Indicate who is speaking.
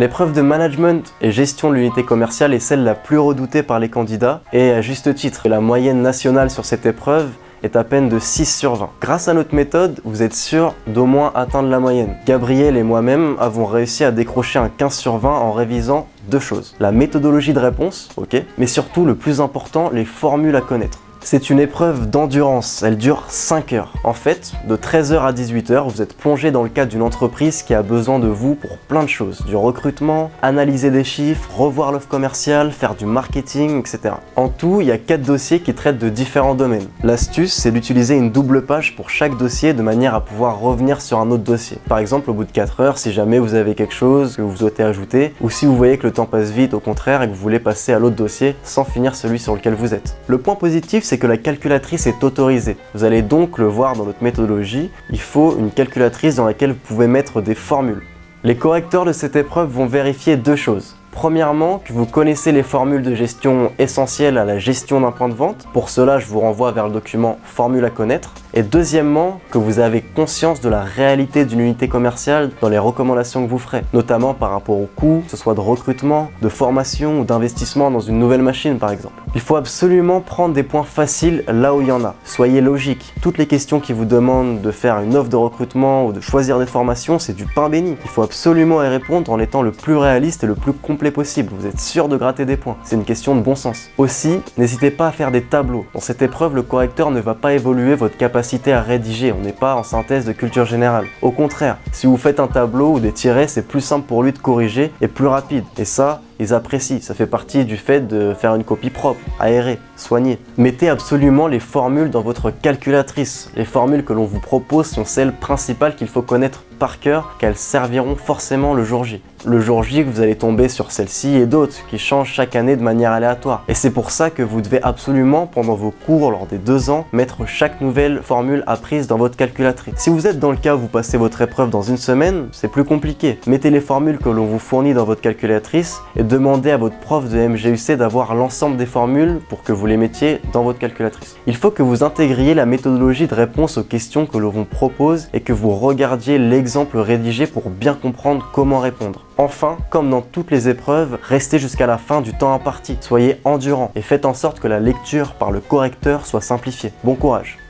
Speaker 1: L'épreuve de management et gestion de l'unité commerciale est celle la plus redoutée par les candidats et à juste titre. La moyenne nationale sur cette épreuve est à peine de 6 sur 20. Grâce à notre méthode, vous êtes sûr d'au moins atteindre la moyenne. Gabriel et moi-même avons réussi à décrocher un 15 sur 20 en révisant deux choses. La méthodologie de réponse, ok, mais surtout le plus important, les formules à connaître. C'est une épreuve d'endurance, elle dure 5 heures. En fait, de 13 h à 18 h, vous êtes plongé dans le cadre d'une entreprise qui a besoin de vous pour plein de choses. Du recrutement, analyser des chiffres, revoir l'offre commerciale, faire du marketing, etc. En tout, il y a 4 dossiers qui traitent de différents domaines. L'astuce, c'est d'utiliser une double page pour chaque dossier de manière à pouvoir revenir sur un autre dossier. Par exemple, au bout de 4 heures, si jamais vous avez quelque chose que vous souhaitez ajouter, ou si vous voyez que le temps passe vite au contraire et que vous voulez passer à l'autre dossier sans finir celui sur lequel vous êtes. Le point positif, c'est que la calculatrice est autorisée. Vous allez donc le voir dans notre méthodologie, il faut une calculatrice dans laquelle vous pouvez mettre des formules. Les correcteurs de cette épreuve vont vérifier deux choses. Premièrement, que vous connaissez les formules de gestion essentielles à la gestion d'un point de vente. Pour cela, je vous renvoie vers le document Formules à connaître. Et deuxièmement, que vous avez conscience de la réalité d'une unité commerciale dans les recommandations que vous ferez, notamment par rapport aux coûts, que ce soit de recrutement, de formation ou d'investissement dans une nouvelle machine par exemple. Il faut absolument prendre des points faciles là où il y en a. Soyez logique. Toutes les questions qui vous demandent de faire une offre de recrutement ou de choisir des formations, c'est du pain béni. Il faut absolument y répondre en étant le plus réaliste et le plus complet possible. Vous êtes sûr de gratter des points. C'est une question de bon sens. Aussi, n'hésitez pas à faire des tableaux. Dans cette épreuve, le correcteur ne va pas évaluer votre capacité à rédiger. On n'est pas en synthèse de culture générale. Au contraire, si vous faites un tableau ou des tirets, c'est plus simple pour lui de corriger et plus rapide. Et ça, ils apprécient. Ça fait partie du fait de faire une copie propre, aérée, soignée. Mettez absolument les formules dans votre calculatrice. Les formules que l'on vous propose sont celles principales qu'il faut connaître par cœur, qu'elles serviront forcément le jour J. Le jour J, vous allez tomber sur celle-ci et d'autres qui changent chaque année de manière aléatoire. Et c'est pour ça que vous devez absolument, pendant vos cours lors des 2 ans, mettre chaque nouvelle formule apprise dans votre calculatrice. Si vous êtes dans le cas où vous passez votre épreuve dans une semaine, c'est plus compliqué. Mettez les formules que l'on vous fournit dans votre calculatrice et demandez à votre prof de MGUC d'avoir l'ensemble des formules pour que vous les mettiez dans votre calculatrice. Il faut que vous intégriez la méthodologie de réponse aux questions que l'on vous propose et que vous regardiez l'exemple rédigé pour bien comprendre comment répondre. Enfin, comme dans toutes les épreuves, restez jusqu'à la fin du temps imparti. Soyez endurant et faites en sorte que la lecture par le correcteur soit simplifiée. Bon courage!